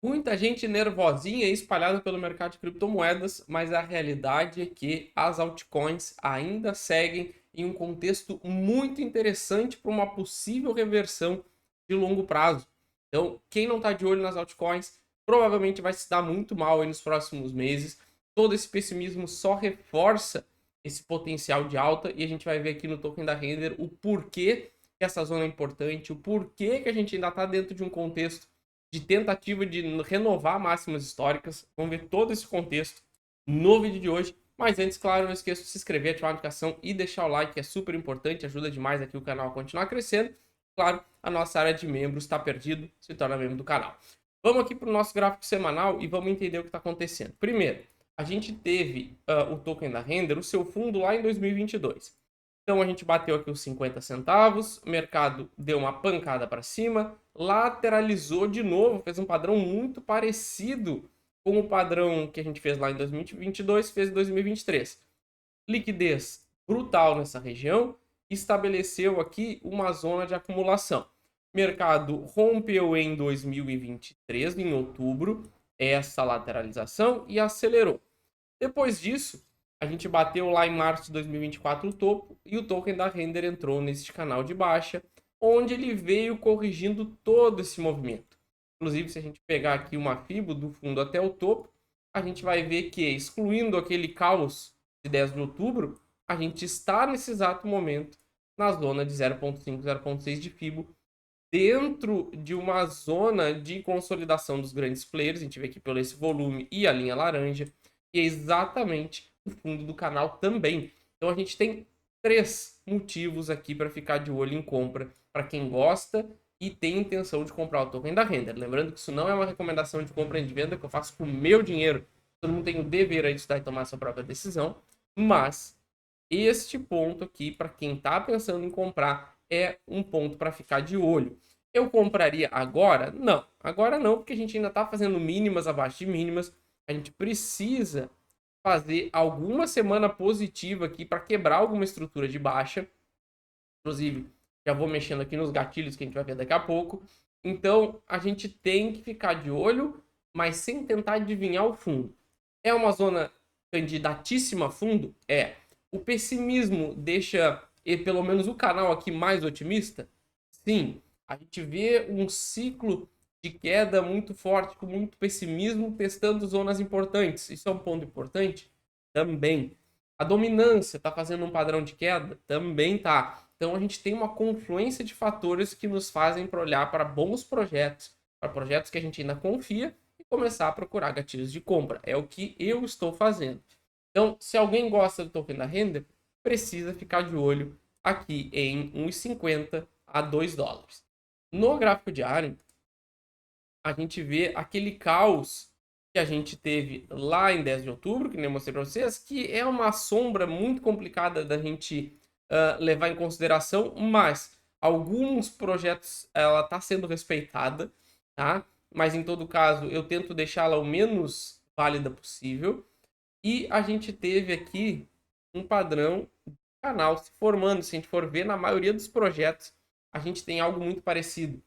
Muita gente nervosinha e espalhada pelo mercado de criptomoedas, mas a realidade é que as altcoins ainda seguem em um contexto muito interessante para uma possível reversão de longo prazo. Então, quem não está de olho nas altcoins provavelmente vai se dar muito mal aí nos próximos meses. Todo esse pessimismo só reforça esse potencial de alta e a gente vai ver aqui no token da Render o porquê que essa zona é importante, o porquê que a gente ainda está dentro de um contexto de tentativa de renovar máximas históricas. Vamos ver todo esse contexto no vídeo de hoje. Mas antes, claro, não esqueça de se inscrever, ativar a notificação e deixar o like, que é super importante, ajuda demais aqui o canal a continuar crescendo. Claro, a nossa área de membros está perdido, se torna membro do canal. Vamos aqui para o nosso gráfico semanal e vamos entender o que está acontecendo. Primeiro, a gente teve o token da Render, o seu fundo lá em 2022. Então a gente bateu aqui os 50 centavos, o mercado deu uma pancada para cima, lateralizou de novo, fez um padrão muito parecido com o padrão que a gente fez lá em 2022, fez em 2023. Liquidez brutal nessa região, estabeleceu aqui uma zona de acumulação. Mercado rompeu em 2023, em outubro, essa lateralização e acelerou. Depois disso, a gente bateu lá em março de 2024 o topo e o token da Render entrou neste canal de baixa, onde ele veio corrigindo todo esse movimento. Inclusive, se a gente pegar aqui uma FIBO do fundo até o topo, a gente vai ver que, excluindo aquele caos de 10 de outubro, a gente está nesse exato momento na zona de 0,5, 0,6 de FIBO, dentro de uma zona de consolidação dos grandes players. A gente vê aqui pelo esse volume e a linha laranja, e é exatamente o fundo do canal também. Então a gente tem três motivos aqui para ficar de olho em compra para quem gosta e tem intenção de comprar o token da Render. Lembrando que isso não é uma recomendação de compra e de venda que eu faço com o meu dinheiro. Todo mundo tem o dever aí de estudar e tomar a sua própria decisão, mas este ponto aqui, para quem está pensando em comprar, é um ponto para ficar de olho. Eu compraria agora? Não, agora não, porque a gente ainda está fazendo mínimas abaixo de mínimas. A gente precisa fazer alguma semana positiva aqui para quebrar alguma estrutura de baixa. Inclusive, já vou mexendo aqui nos gatilhos que a gente vai ver daqui a pouco. Então, a gente tem que ficar de olho, mas sem tentar adivinhar o fundo. É uma zona candidatíssima a fundo? É. O pessimismo deixa pelo menos o canal aqui mais otimista? Sim. A gente vê um ciclo de queda muito forte, com muito pessimismo, testando zonas importantes. Isso é um ponto importante? Também. A dominância está fazendo um padrão de queda? Também tá. Então a gente tem uma confluência de fatores que nos fazem para olhar para bons projetos, para projetos que a gente ainda confia e começar a procurar gatilhos de compra. É o que eu estou fazendo. Então, se alguém gosta do token da Render, precisa ficar de olho aqui em 1,50 a 2 dólares. No gráfico diário, a gente vê aquele caos que a gente teve lá em 10 de outubro, que nem eu mostrei para vocês, que é uma sombra muito complicada da gente levar em consideração, mas alguns projetos ela está sendo respeitada, tá? Mas em todo caso, eu tento deixá-la o menos válida possível. E a gente teve aqui um padrão de canal se formando. Se a gente for ver, na maioria dos projetos, a gente tem algo muito parecido.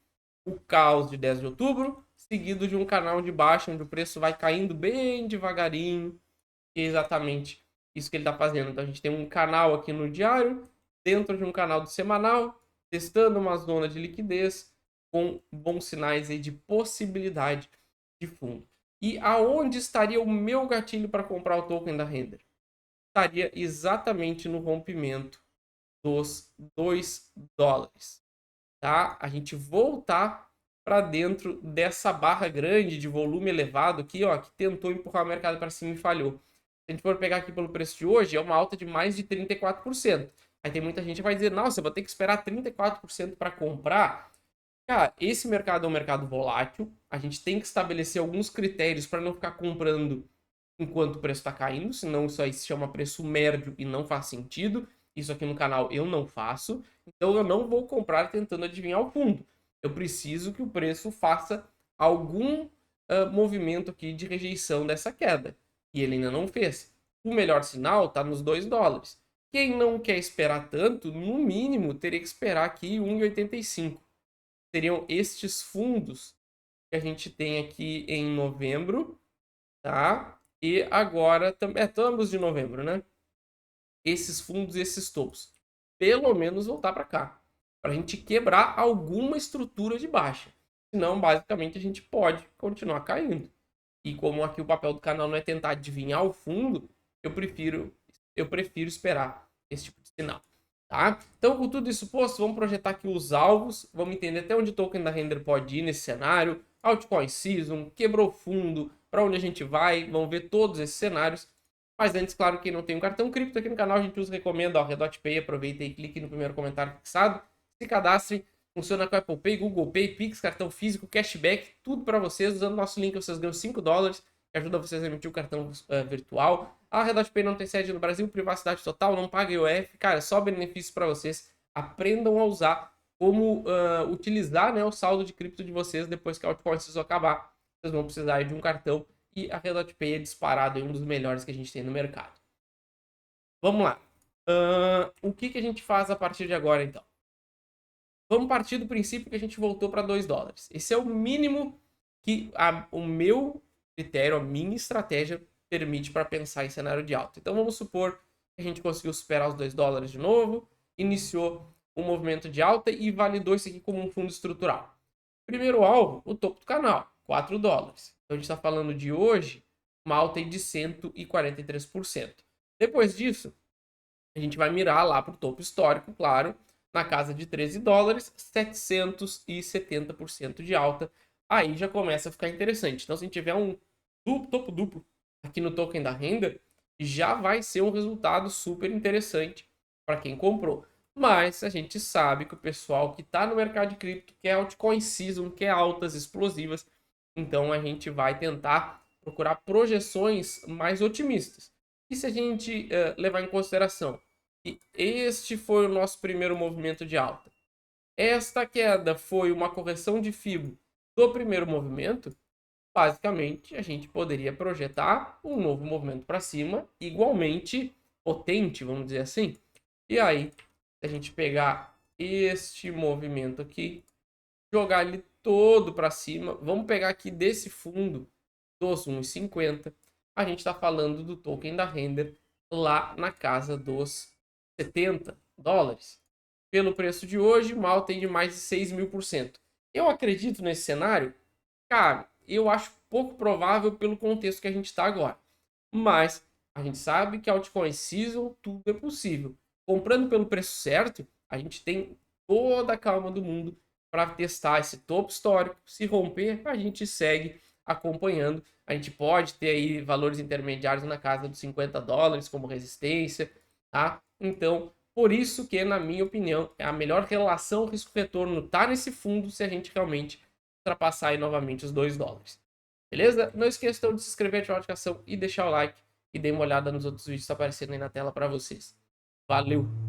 O caos de 10 de outubro, seguido de um canal de baixa, onde o preço vai caindo bem devagarinho. E é exatamente isso que ele está fazendo. Então a gente tem um canal aqui no diário, dentro de um canal do semanal, testando uma zona de liquidez, com bons sinais aí de possibilidade de fundo. E aonde estaria o meu gatilho para comprar o token da Render? Estaria exatamente no rompimento dos 2 dólares, tá? A gente voltar para dentro dessa barra grande de volume elevado aqui, ó, que tentou empurrar o mercado para cima e falhou. Se a gente for pegar aqui pelo preço de hoje, é uma alta de mais de 34%. Aí tem muita gente que vai dizer, nossa, eu vou ter que esperar 34% para comprar. Cara, esse mercado é um mercado volátil. A gente tem que estabelecer alguns critérios para não ficar comprando enquanto o preço está caindo, senão isso aí se chama preço médio e não faz sentido. Isso aqui no canal eu não faço. Então eu não vou comprar tentando adivinhar o fundo. Eu preciso que o preço faça algum movimento aqui de rejeição dessa queda. E ele ainda não fez. O melhor sinal está nos 2 dólares. Quem não quer esperar tanto, no mínimo, teria que esperar aqui 1,85. Seriam estes fundos que a gente tem aqui em novembro, tá? E agora também, estamos de novembro, né? Esses fundos, esses topos, pelo menos voltar para cá, para a gente quebrar alguma estrutura de baixa. Senão, basicamente, a gente pode continuar caindo. E como aqui o papel do canal não é tentar adivinhar o fundo, eu prefiro esperar esse tipo de sinal, tá? Então, com tudo isso posto, vamos projetar aqui os alvos, vamos entender até onde o token da Render pode ir nesse cenário, altcoin season, quebrou fundo, para onde a gente vai, vamos ver todos esses cenários. Mas antes, claro, quem não tem um cartão cripto aqui no canal, a gente os recomenda, ó, Redot Pay, aproveita e clique no primeiro comentário fixado, se cadastre. Funciona com Apple Pay, Google Pay, Pix, cartão físico, cashback, tudo para vocês. Usando nosso link, vocês ganham $5, que ajuda vocês a emitir o cartão virtual. A Redot Pay não tem sede no Brasil, privacidade total, não paga IOF. Cara, só benefícios para vocês. Aprendam a usar como utilizar, né, o saldo de cripto de vocês depois que a altcoin acabar. Vocês vão precisar de um cartão e a Redot Pay é disparado, é um dos melhores que a gente tem no mercado. Vamos lá. O que a gente faz a partir de agora, então? Vamos partir do princípio que a gente voltou para $2. Esse é o mínimo que o meu critério, a minha estratégia permite para pensar em cenário de alta. Então vamos supor que a gente conseguiu superar os $2 de novo, iniciou um movimento de alta e validou isso aqui como um fundo estrutural. Primeiro alvo, o topo do canal, $4. Então a gente está falando de hoje, uma alta de 143%. Depois disso, a gente vai mirar lá para o topo histórico, claro, na casa de $13, 770% de alta. Aí já começa a ficar interessante. Então, se a gente tiver um topo duplo aqui no token da Render, já vai ser um resultado super interessante para quem comprou. Mas a gente sabe que o pessoal que está no mercado de cripto quer altcoin season, quer altas explosivas. Então, a gente vai tentar procurar projeções mais otimistas. E se a gente levar em consideração que este foi o nosso primeiro movimento de alta, esta queda foi uma correção de FIBO do primeiro movimento, basicamente a gente poderia projetar um novo movimento para cima, igualmente potente, vamos dizer assim. E aí, se a gente pegar este movimento aqui, jogar ele todo para cima, vamos pegar aqui desse fundo dos 1,50, a gente está falando do token da Render lá na casa dos $70. Pelo preço de hoje, uma alta de mais de 6.000%. Eu acredito nesse cenário? Cara, eu acho pouco provável pelo contexto que a gente está agora. Mas a gente sabe que altcoin season, tudo é possível. Comprando pelo preço certo, a gente tem toda a calma do mundo para testar esse topo histórico. Se romper, a gente segue acompanhando. A gente pode ter aí valores intermediários na casa dos $50 como resistência, tá? Então, por isso que, na minha opinião, é a melhor relação risco-retorno tá nesse fundo se a gente realmente ultrapassar aí novamente os $2. Beleza? Não esqueçam de se inscrever, ativar a notificação e deixar o like. E dê uma olhada nos outros vídeos que estão aparecendo aí na tela para vocês. Valeu!